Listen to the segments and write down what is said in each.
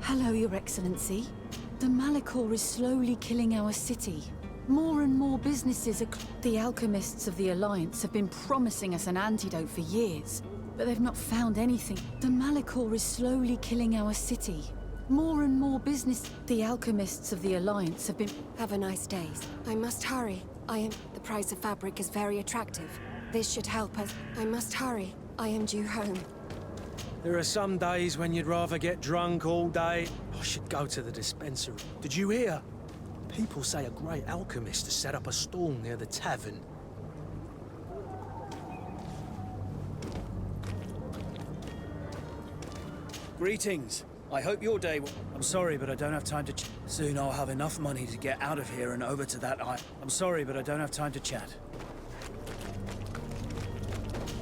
Hello, Your Excellency. The Malachor is slowly killing our city. More and more businesses are... The alchemists of the Alliance have been promising us an antidote for years, but they've not found anything. The Malachor is slowly killing our city. More and more business... The alchemists of the Alliance have been... Have a nice day. I must hurry. The price of fabric is very attractive. This should help us. I must hurry. I am due home. There are some days when you'd rather get drunk all day. I should go to the dispensary. Did you hear? People say a great alchemist has set up a stall near the tavern. Greetings. I hope your day will... I'm sorry, but I don't have time to Soon I'll have enough money to get out of here and over to that I'm sorry, but I don't have time to chat.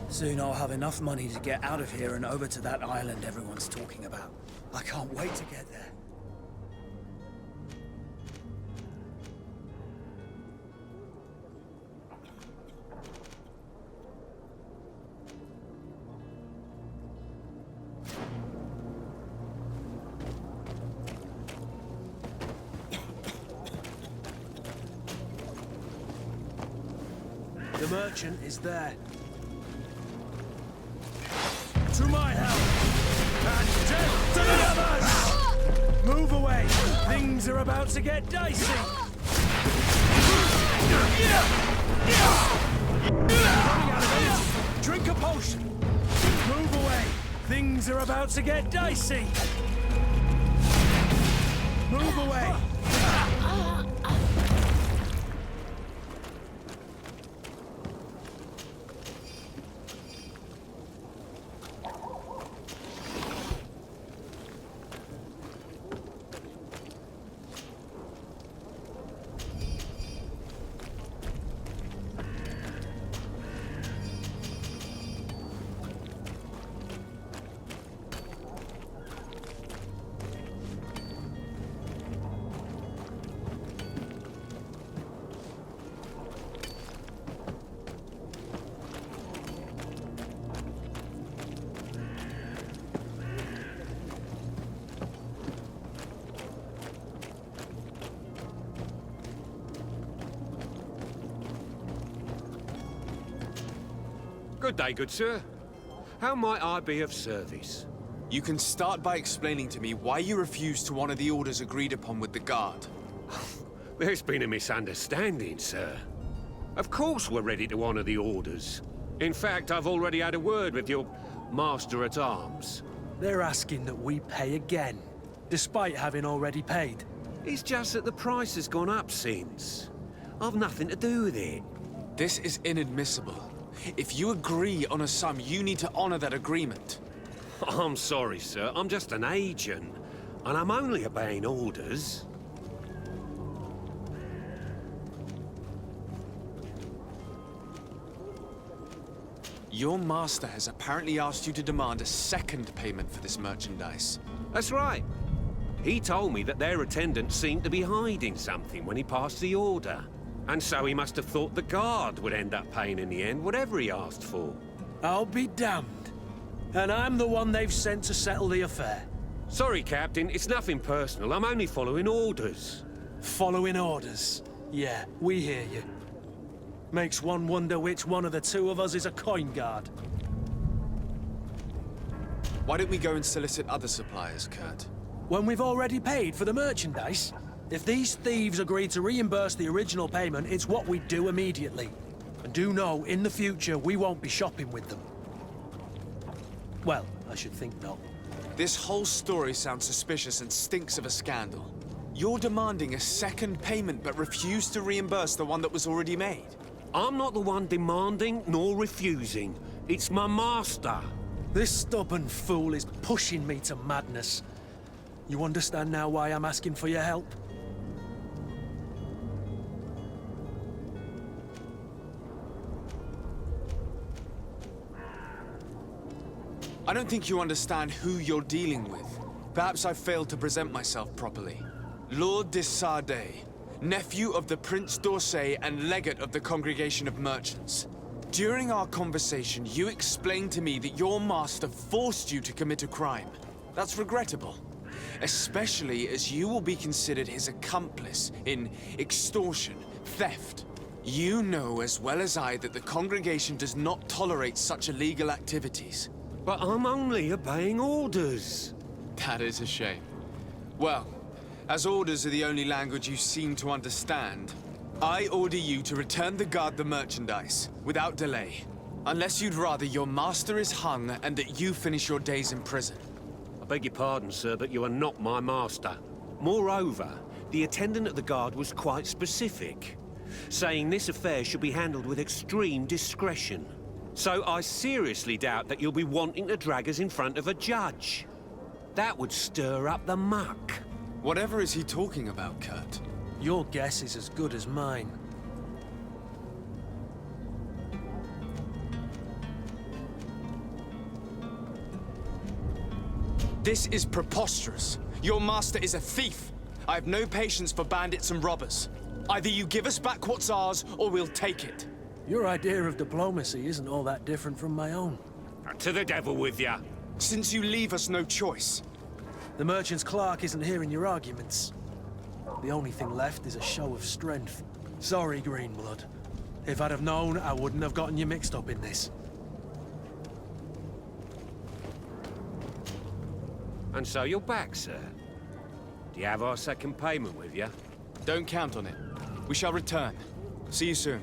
Soon I'll have enough money to get out of here and over to that island everyone's talking about. I can't wait to get there. The merchant is there. To my help! And death to the others! Move away! Things are about to get dicey! Running out of energy! Drink a potion! Move away! Things are about to get dicey! Move away! Good day, good sir. How might I be of service? You can start by explaining to me why you refused to honor the orders agreed upon with the guard. There's been a misunderstanding, sir. Of course we're ready to honor the orders. In fact, I've already had a word with your master-at-arms. They're asking that we pay again, despite having already paid. It's just that the price has gone up since. I've nothing to do with it. This is inadmissible. If you agree on a sum, you need to honor that agreement. I'm sorry, sir. I'm just an agent. And I'm only obeying orders. Your master has apparently asked you to demand a second payment for this merchandise. That's right. He told me that their attendant seemed to be hiding something when he passed the order. And so he must have thought the guard would end up paying in the end, whatever he asked for. I'll be damned. And I'm the one they've sent to settle the affair. Sorry, Captain. It's nothing personal. I'm only following orders. Following orders? Yeah, we hear you. Makes one wonder which one of the two of us is a coin guard. Why don't we go and solicit other suppliers, Kurt? When we've already paid for the merchandise? If these thieves agree to reimburse the original payment, it's what we do immediately. And do know, in the future, we won't be shopping with them. Well, I should think not. This whole story sounds suspicious and stinks of a scandal. You're demanding a second payment but refuse to reimburse the one that was already made. I'm not the one demanding nor refusing. It's my master. This stubborn fool is pushing me to madness. You understand now why I'm asking for your help? I don't think you understand who you're dealing with. Perhaps I failed to present myself properly. Lord de Sardet, nephew of the Prince d'Orsay and legate of the Congregation of Merchants. During our conversation, you explained to me that your master forced you to commit a crime. That's regrettable. especially as you will be considered his accomplice in extortion, theft. You know as well as I that the congregation does not tolerate such illegal activities. But I'm only obeying orders. That is a shame. Well, as orders are the only language you seem to understand, I order you to return the guard the merchandise, without delay. Unless you'd rather your master is hung and that you finish your days in prison. I beg your pardon, sir, but you are not my master. Moreover, the attendant at the guard was quite specific, saying this affair should be handled with extreme discretion. So I seriously doubt that you'll be wanting to drag us in front of a judge. That would stir up the muck. Whatever is he talking about, Kurt? Your guess is as good as mine. This is preposterous. Your master is a thief. I have no patience for bandits and robbers. Either you give us back what's ours, or we'll take it. Your idea of diplomacy isn't all that different from my own. To the devil with ya. Since you leave us no choice. The merchant's clerk isn't hearing your arguments. The only thing left is a show of strength. Sorry, Greenblood. If I'd have known, I wouldn't have gotten you mixed up in this. And so you're back, sir. Do you have our second payment with you? Don't count on it. We shall return. See you soon.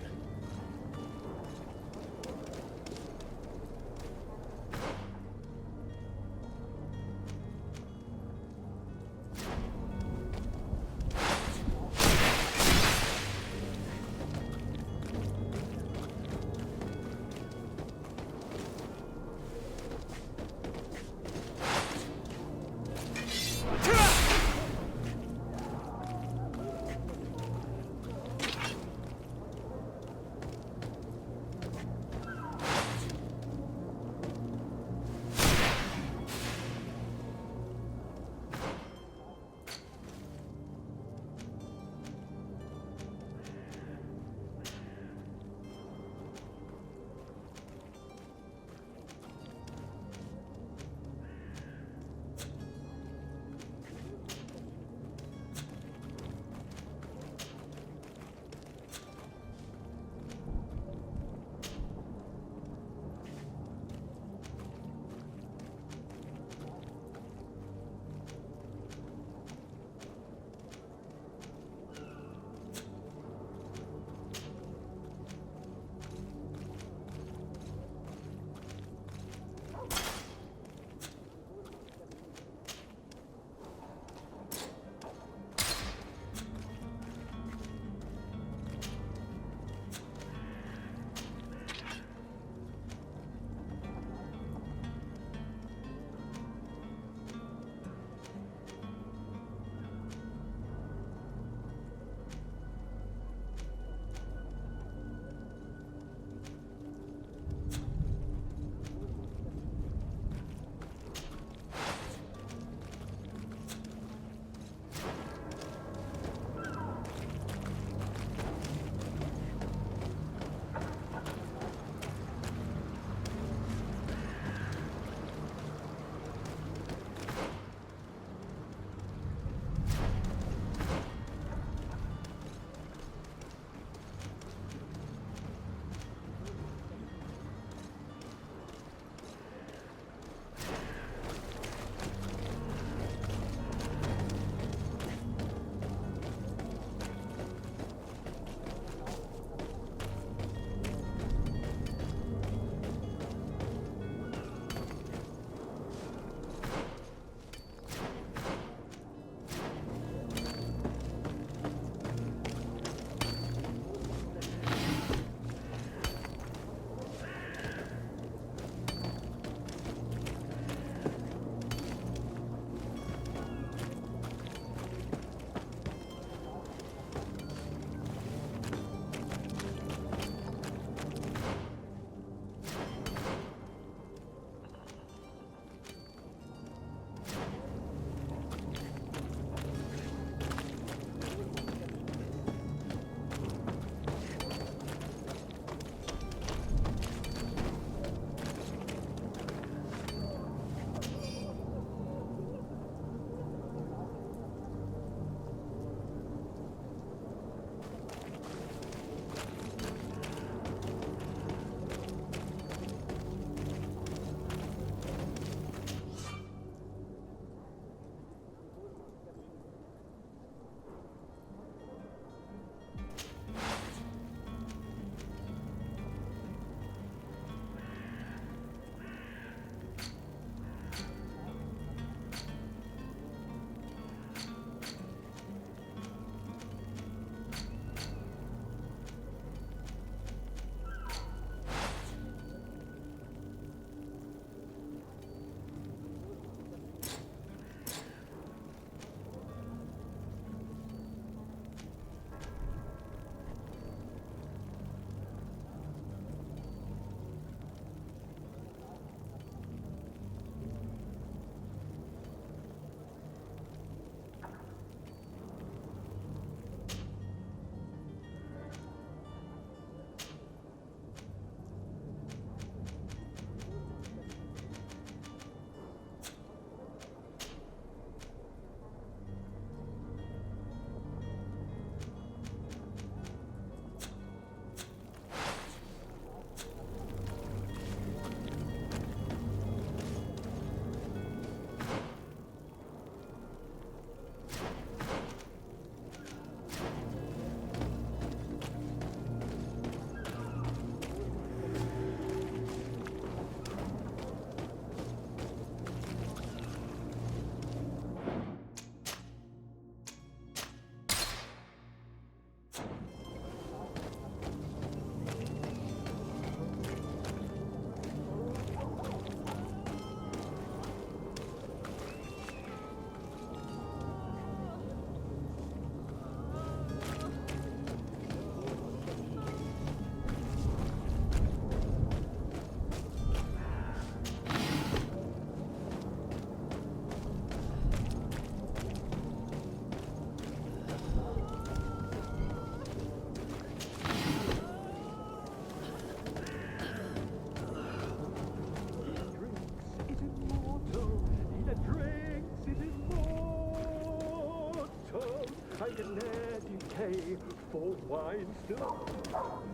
wine still.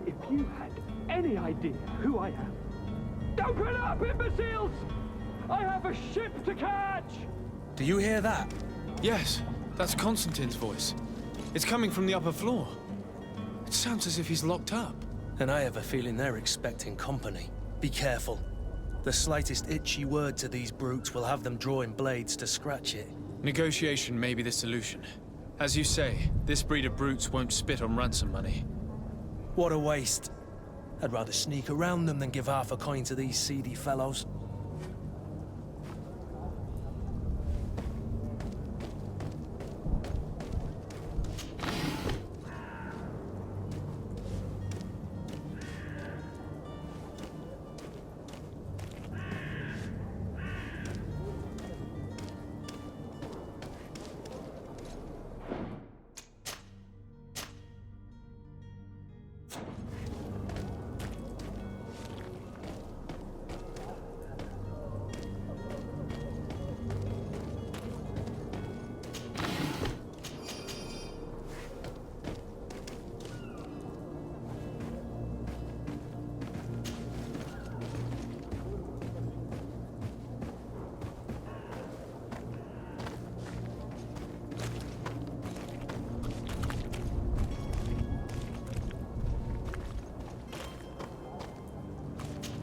If you had any idea who I am. Open up, imbeciles! I have a ship to catch! Do you hear that? Yes, that's Constantine's voice. It's coming from the upper floor. It sounds as if he's locked up. And I have a feeling they're expecting company. Be careful. The slightest itchy word to these brutes will have them drawing blades to scratch it. Negotiation may be the solution. As you say, this breed of brutes won't spit on ransom money. What a waste. I'd rather sneak around them than give half a coin to these seedy fellows.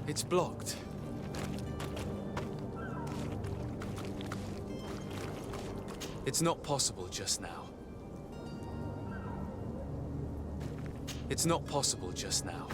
It's blocked. It's not possible just now. It's not possible just now.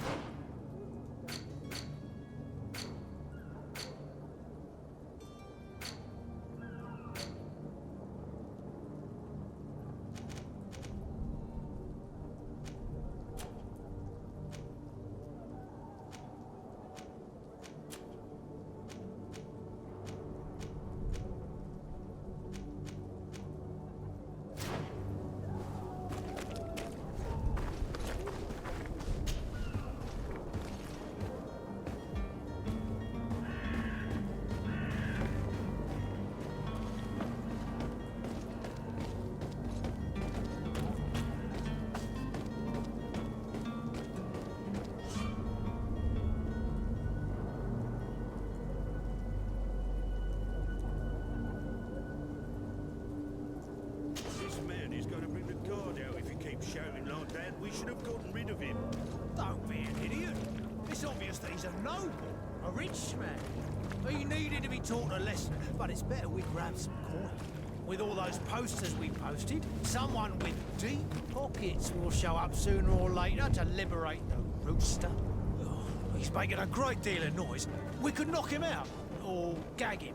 Shouting like that, we should have gotten rid of him. Don't be an idiot. It's obvious that he's a noble, a rich man. He needed to be taught a lesson, but it's better we grab some coin. With all those posters we posted, someone with deep pockets will show up sooner or later to liberate the rooster. Oh, he's making a great deal of noise. We could knock him out, or gag him.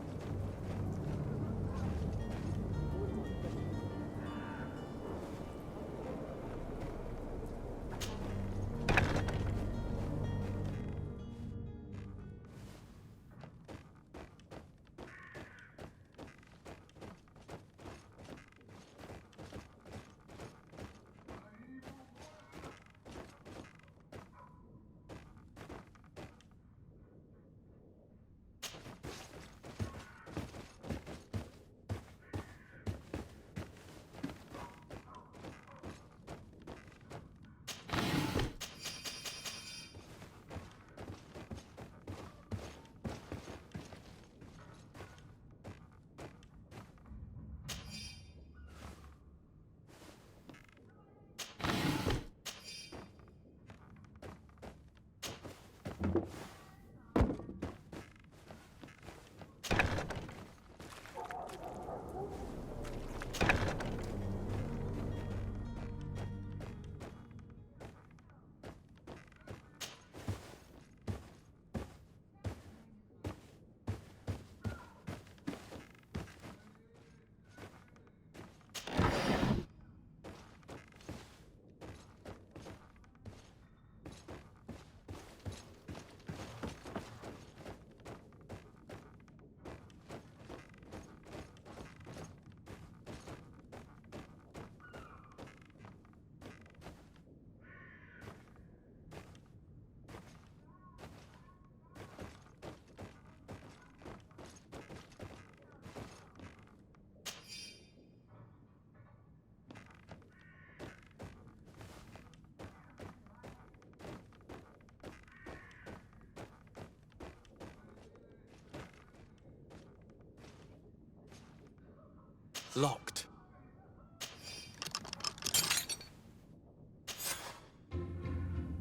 Locked.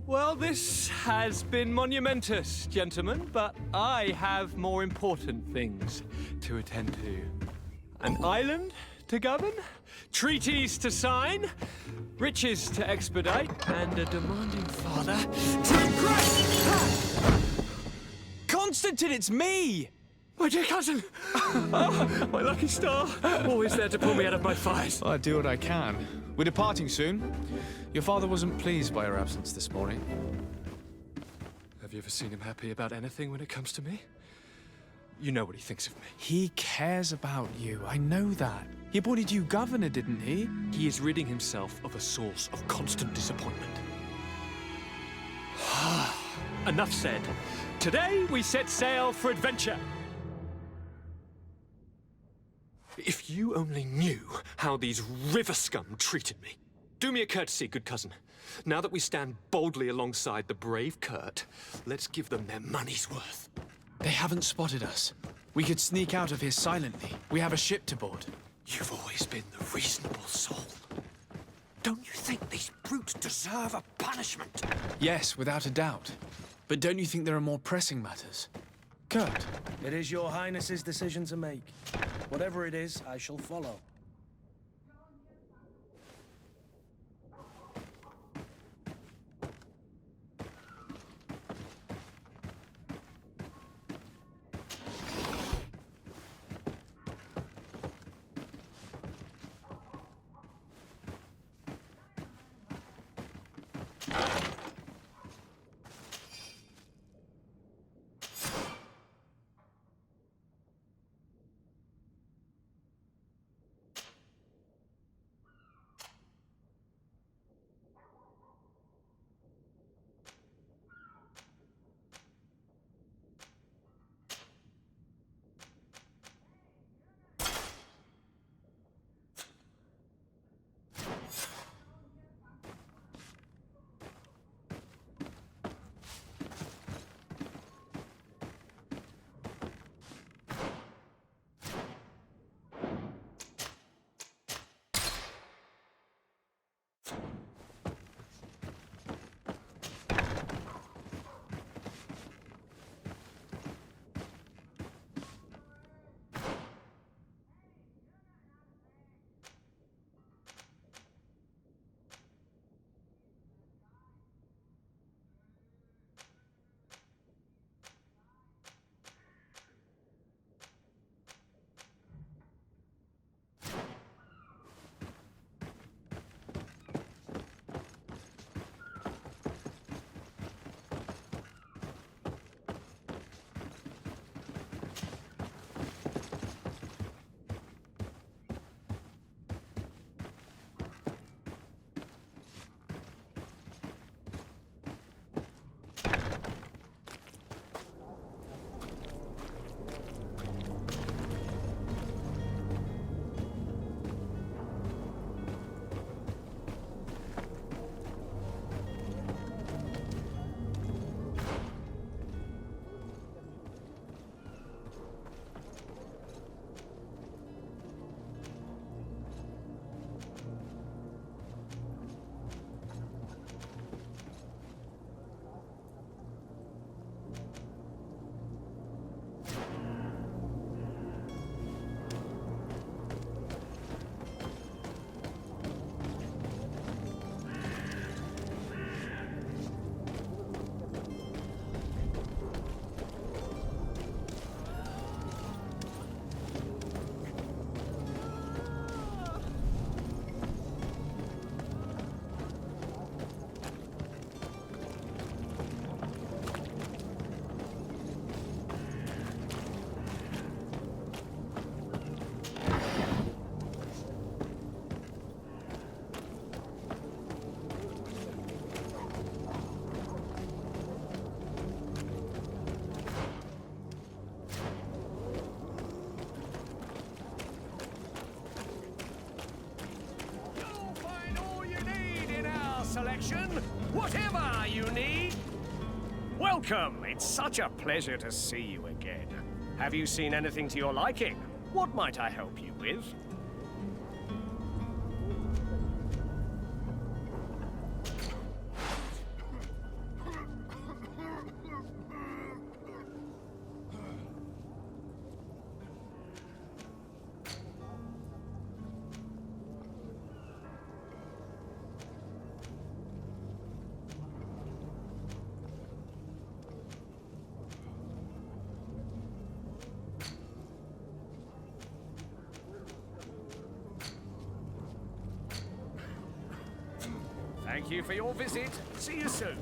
Well, this has been monumentous, gentlemen, but I have more important things to attend to. An island to govern, treaties to sign, riches to expedite, and a demanding father to impress. Constantine, it's me! My dear cousin! Oh, my lucky star! Always there to pull me out of my fight. I do what I can. We're departing soon. Your father wasn't pleased by your absence this morning. Have you ever seen him happy about anything when it comes to me? You know what he thinks of me. He cares about you, I know that. He appointed you governor, didn't he? He is ridding himself of a source of constant disappointment. Enough said. Today we set sail for adventure. If you only knew how these river scum treated me. Do me a courtesy, good cousin. Now that we stand boldly alongside the brave Kurt, let's give them their money's worth. They haven't spotted us. We could sneak out of here silently. We have a ship to board. You've always been the reasonable soul. Don't you think these brutes deserve a punishment? Yes, without a doubt. But don't you think there are more pressing matters? Kurt, It is your highness's decision to make. Whatever it is, I shall follow. selection, whatever you need. Welcome. It's such a pleasure to see you again. Have you seen anything to your liking? What might I help you with? Thank you for your visit. See you soon.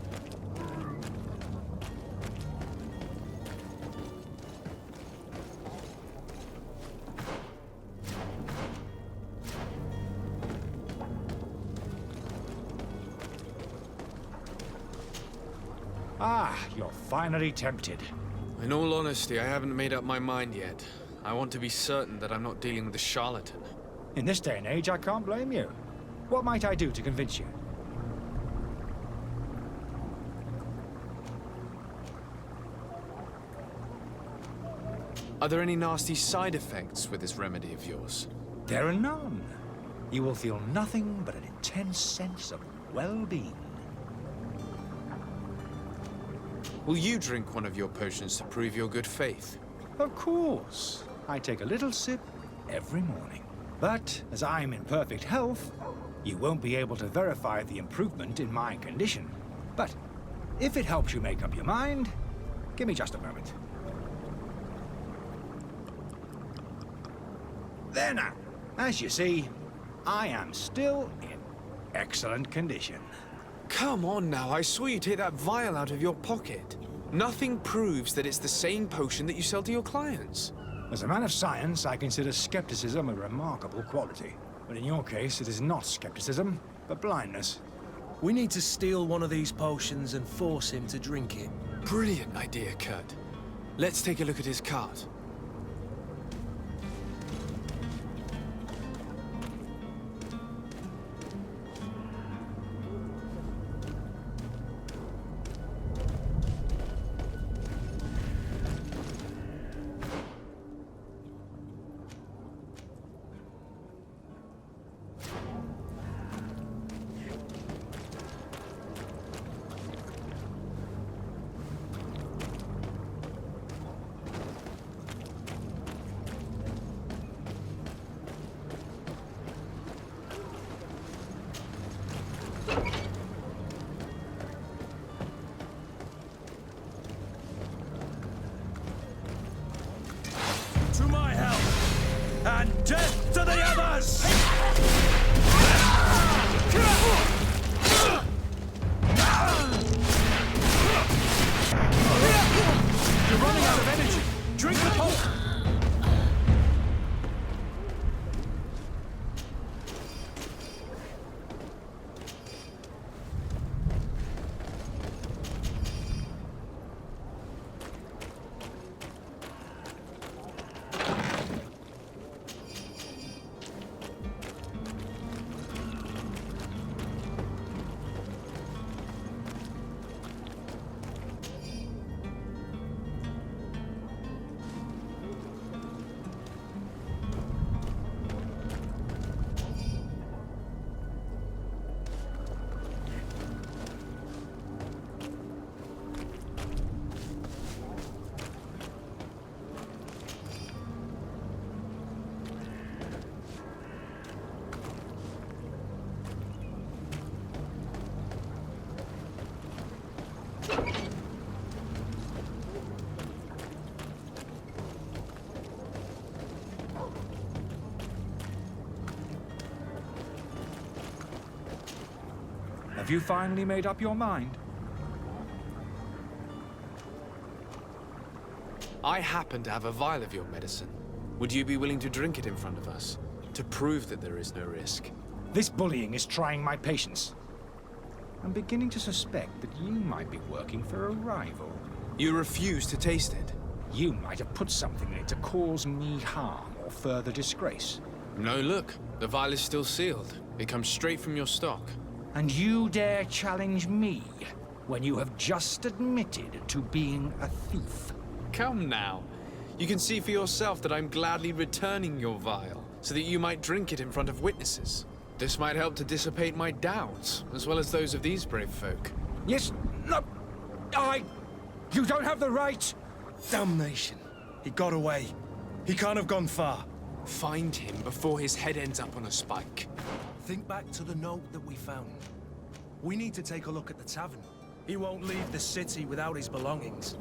Ah, you're finally tempted. In all honesty, I haven't made up my mind yet. I want to be certain that I'm not dealing with a charlatan. In this day and age, I can't blame you. What might I do to convince you? Are there any nasty side effects with this remedy of yours? There are none. You will feel nothing but an intense sense of well-being. Will you drink one of your potions to prove your good faith? Of course. I take a little sip every morning. But as I'm in perfect health, you won't be able to verify the improvement in my condition. But if it helps you make up your mind, give me just a moment. There now. As you see, I am still in excellent condition. Come on now, I swear you take that vial out of your pocket. Nothing proves that it's the same potion that you sell to your clients. As a man of science, I consider skepticism a remarkable quality. But in your case, it is not skepticism, but blindness. We need to steal one of these potions and force him to drink it. Brilliant idea, Kurt. Let's take a look at his cart. To my help! And death to the others! You're running out of energy! Drink the potion! Have you finally made up your mind? I happen to have a vial of your medicine. Would you be willing to drink it in front of us? To prove that there is no risk? This bullying is trying my patience. I'm beginning to suspect that you might be working for a rival. You refuse to taste it? You might have put something in it to cause me harm or further disgrace. No, look. The vial is still sealed. It comes straight from your stock. And you dare challenge me when you have just admitted to being a thief? Come now. You can see for yourself that I'm gladly returning your vial, so that you might drink it in front of witnesses. This might help to dissipate my doubts, as well as those of these brave folk. Yes, no, you don't have the right! Damnation. He got away. He can't have gone far. Find him before his head ends up on a spike. Think back to the note that we found. We need to take a look at the tavern. He won't leave the city without his belongings.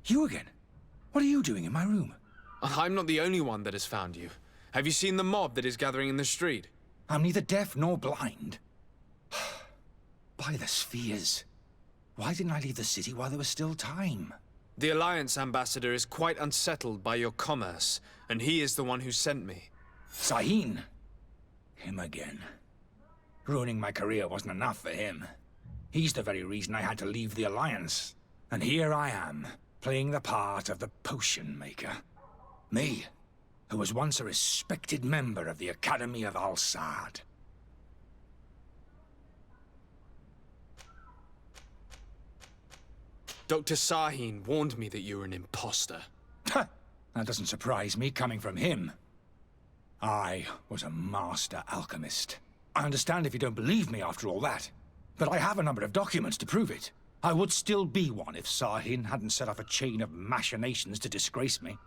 You again? What are you doing in my room? I'm not the only one that has found you. Have you seen the mob that is gathering in the street? I'm neither deaf nor blind. By the spheres. Why didn't I leave the city while there was still time? The Alliance ambassador is quite unsettled by your commerce, and he is the one who sent me. Sahin. Him again. Ruining my career wasn't enough for him. He's the very reason I had to leave the Alliance. And here I am, playing the part of the potion maker. Me, who was once a respected member of the Academy of Al-Sad. Dr. Sahin warned me that you were an imposter. That doesn't surprise me, coming from him. I was a master alchemist. I understand if you don't believe me after all that, but I have a number of documents to prove it. I would still be one if Sahin hadn't set off a chain of machinations to disgrace me.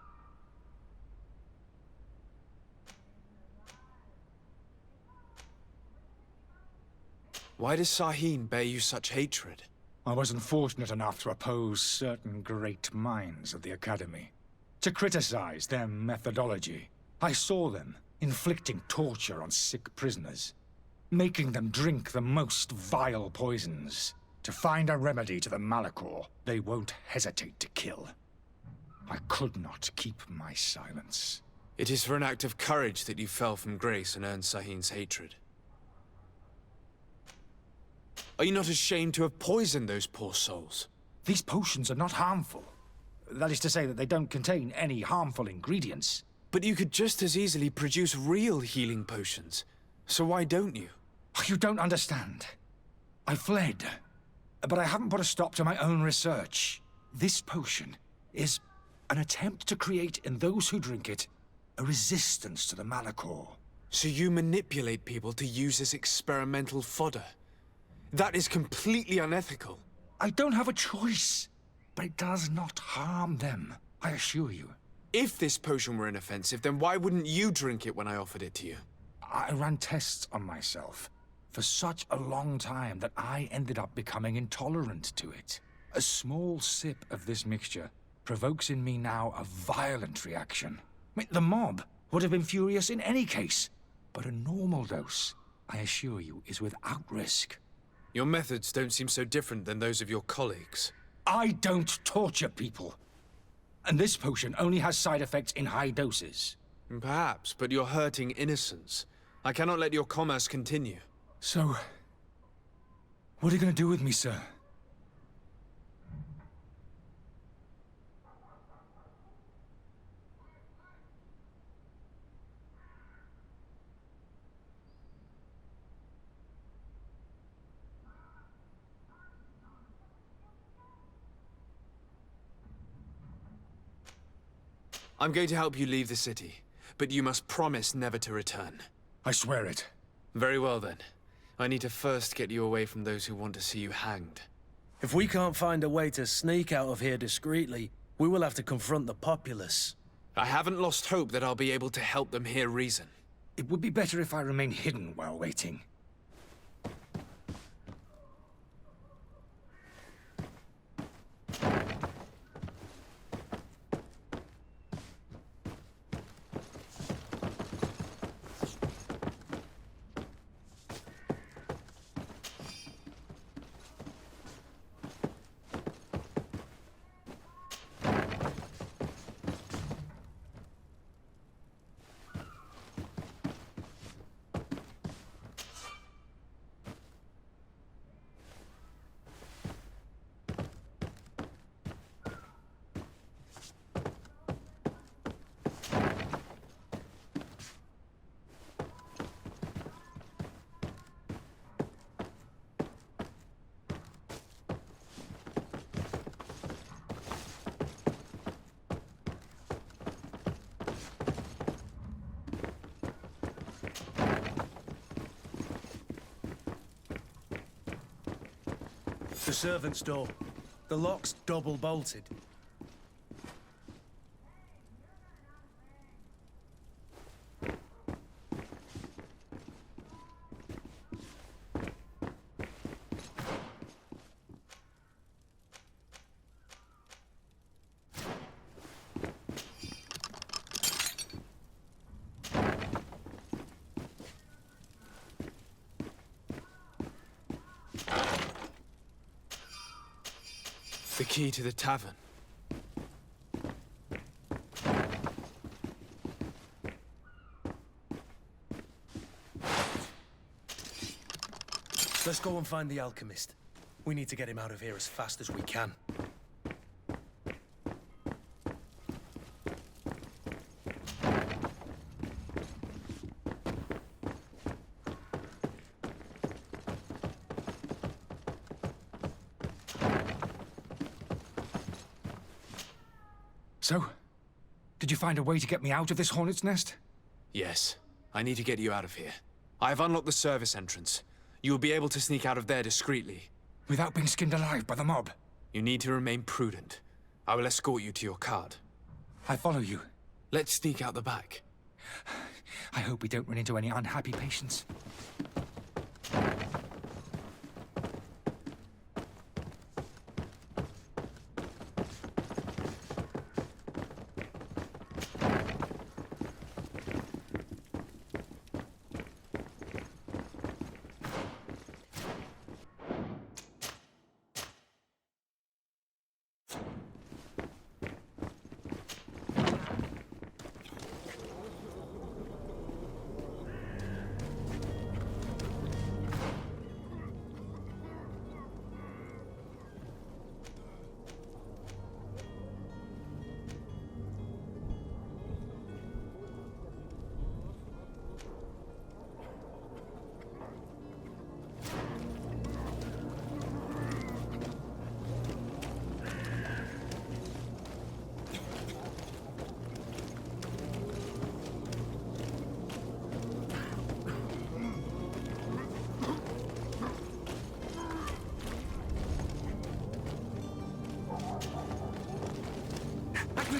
Why does Sahin bear you such hatred? I wasn't fortunate enough to oppose certain great minds of the Academy. To criticize their methodology. I saw them inflicting torture on sick prisoners. Making them drink the most vile poisons. To find a remedy to the Malachor they won't hesitate to kill. I could not keep my silence. It is for an act of courage that you fell from grace and earned Sahin's hatred. Are you not ashamed to have poisoned those poor souls? These potions are not harmful. That is to say that they don't contain any harmful ingredients. But you could just as easily produce real healing potions. So why don't you? You don't understand. I fled. But I haven't put a stop to my own research. This potion is an attempt to create in those who drink it a resistance to the Malachor. So you manipulate people to use as experimental fodder? That is completely unethical. I don't have a choice, but it does not harm them, I assure you. If this potion were inoffensive, then why wouldn't you drink it when I offered it to you? I ran tests on myself for such a long time that I ended up becoming intolerant to it. A small sip of this mixture provokes in me now a violent reaction. The mob would have been furious in any case, but a normal dose, I assure you, is without risk. Your methods don't seem so different than those of your colleagues. I don't torture people. And this potion only has side effects in high doses. Perhaps, but you're hurting innocents. I cannot let your commerce continue. So, what are you going to do with me, sir? I'm going to help you leave the city, but you must promise never to return. I swear it. Very well then. I need to first get you away from those who want to see you hanged. If we can't find a way to sneak out of here discreetly, we will have to confront the populace. I haven't lost hope that I'll be able to help them hear reason. It would be better if I remain hidden while waiting. The servant's door. The lock's double bolted. The key to the tavern. Let's go and find the alchemist. We need to get him out of here as fast as we can. So, did you find a way to get me out of this hornet's nest? Yes. I need to get you out of here. I have unlocked the service entrance. You will be able to sneak out of there discreetly. Without being skinned alive by the mob? You need to remain prudent. I will escort you to your cart. I follow you. Let's sneak out the back. I hope we don't run into any unhappy patients.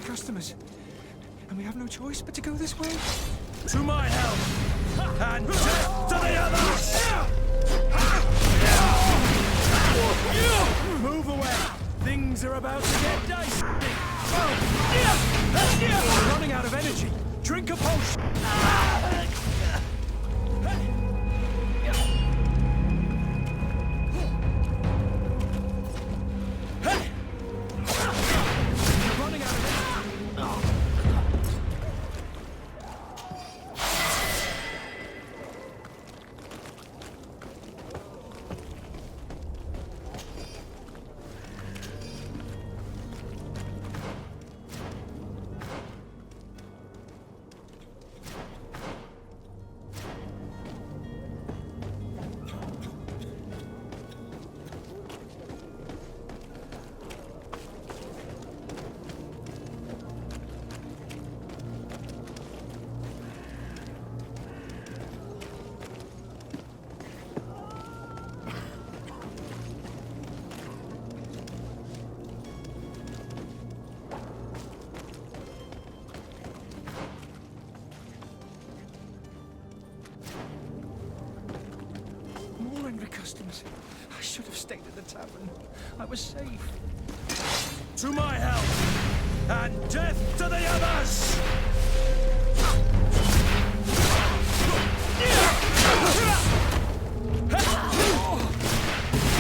Customers. And we have no choice but to go this way. To my help! And death to the others! Move away! Things are about to get dicey! We're running out of energy! Drink a potion! Customers. I should have stayed at the tavern. I was safe. To my help! And death to the others!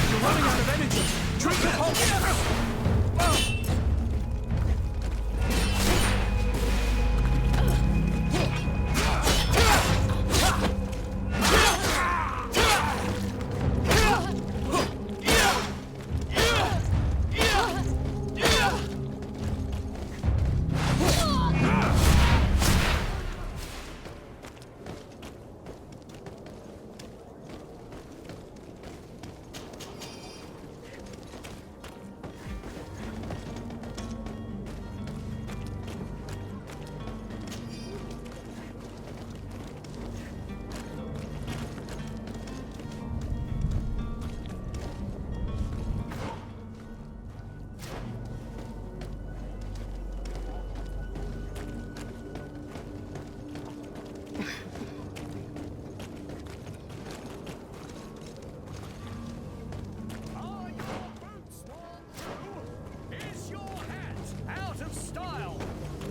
You're running out of energy! Drink the potion!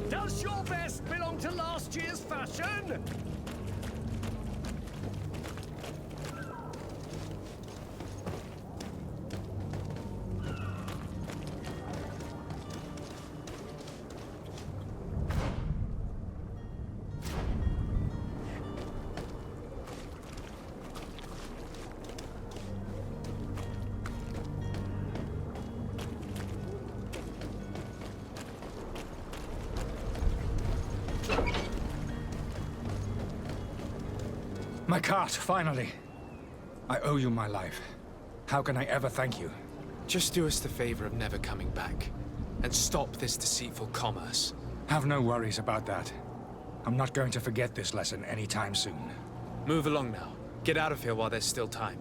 Does your vest belong to last year's fashion? My cart, finally. I owe you my life. How can I ever thank you? Just do us the favor of never coming back. And stop this deceitful commerce. Have no worries about that. I'm not going to forget this lesson anytime soon. Move along now. Get out of here while there's still time.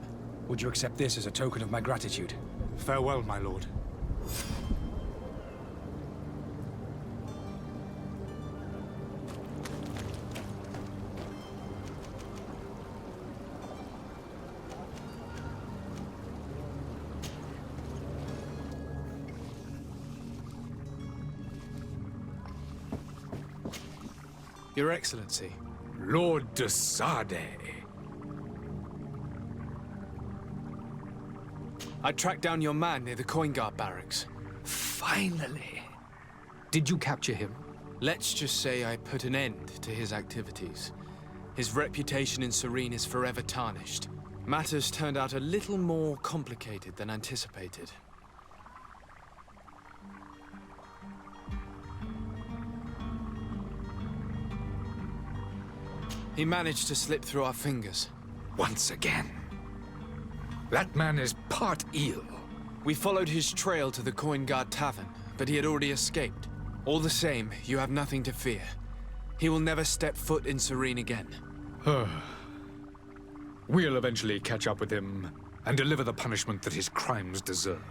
Would you accept this as a token of my gratitude? Farewell, my lord. Your Excellency. Lord de Sade. I tracked down your man near the Coin Guard barracks. Finally. Did you capture him? Let's just say I put an end to his activities. His reputation in Serene is forever tarnished. Matters turned out a little more complicated than anticipated. He managed to slip through our fingers. Once again. That man is part eel. We followed his trail to the Coin Guard Tavern, but he had already escaped. All the same, you have nothing to fear. He will never step foot in Serene again. We'll eventually catch up with him and deliver the punishment that his crimes deserve.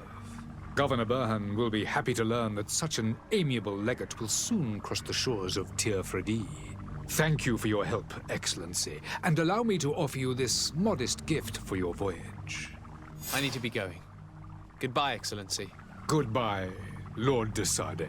Governor Burhan will be happy to learn that such an amiable legate will soon cross the shores of Tir Fredi. Thank you for your help, Excellency, and allow me to offer you this modest gift for your voyage. I need to be going. Goodbye, Excellency. Goodbye, Lord de Sade.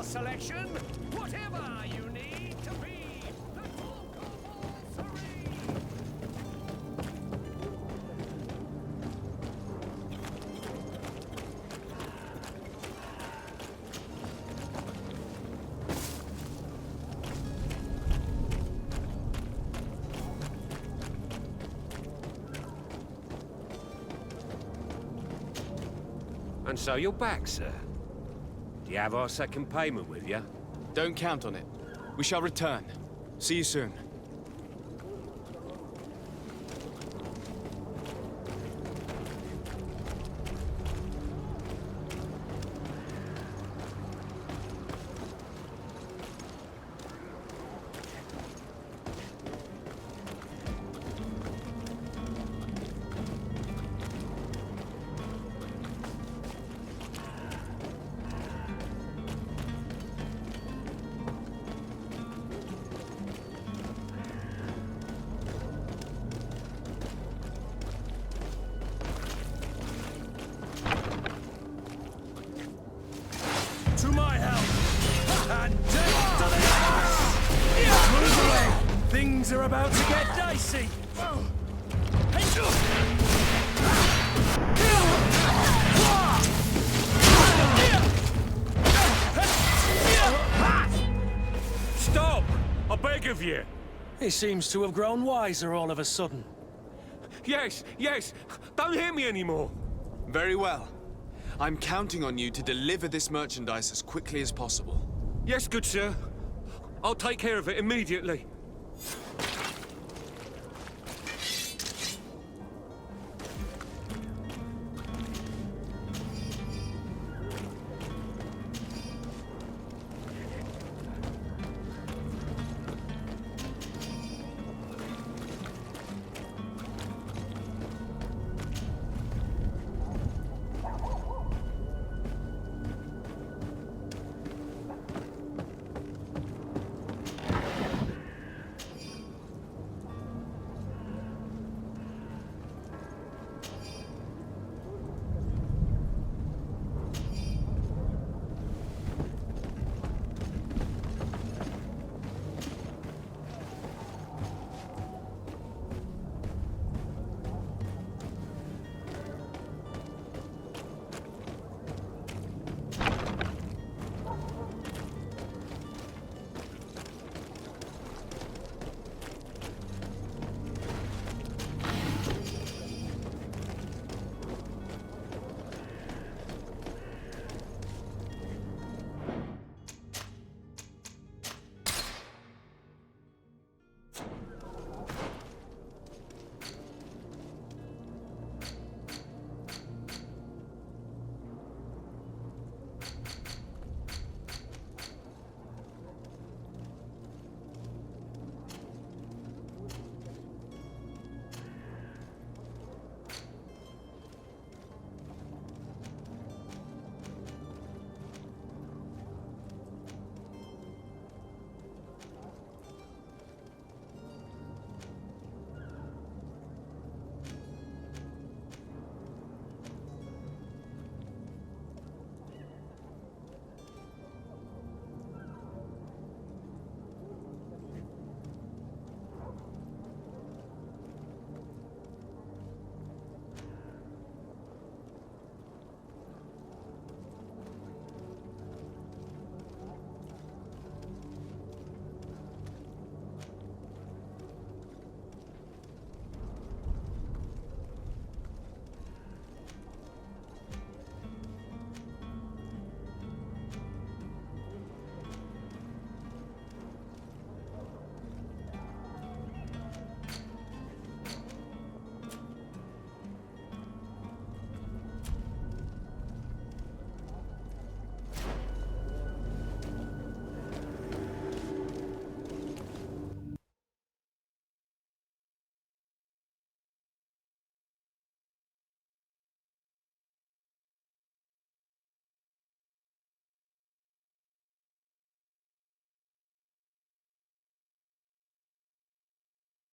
Selection, whatever you need to be the talk of all Serene. And so you're back, sir. Do you have our second payment with you? Don't count on it. We shall return. See you soon. To my help! And death to the others! Move away! Things are about to get dicey! Stop! I beg of you! He seems to have grown wiser all of a sudden. Yes, yes! Don't hit me anymore! Very well. I'm counting on you to deliver this merchandise as quickly as possible. Yes, good sir. I'll take care of it immediately.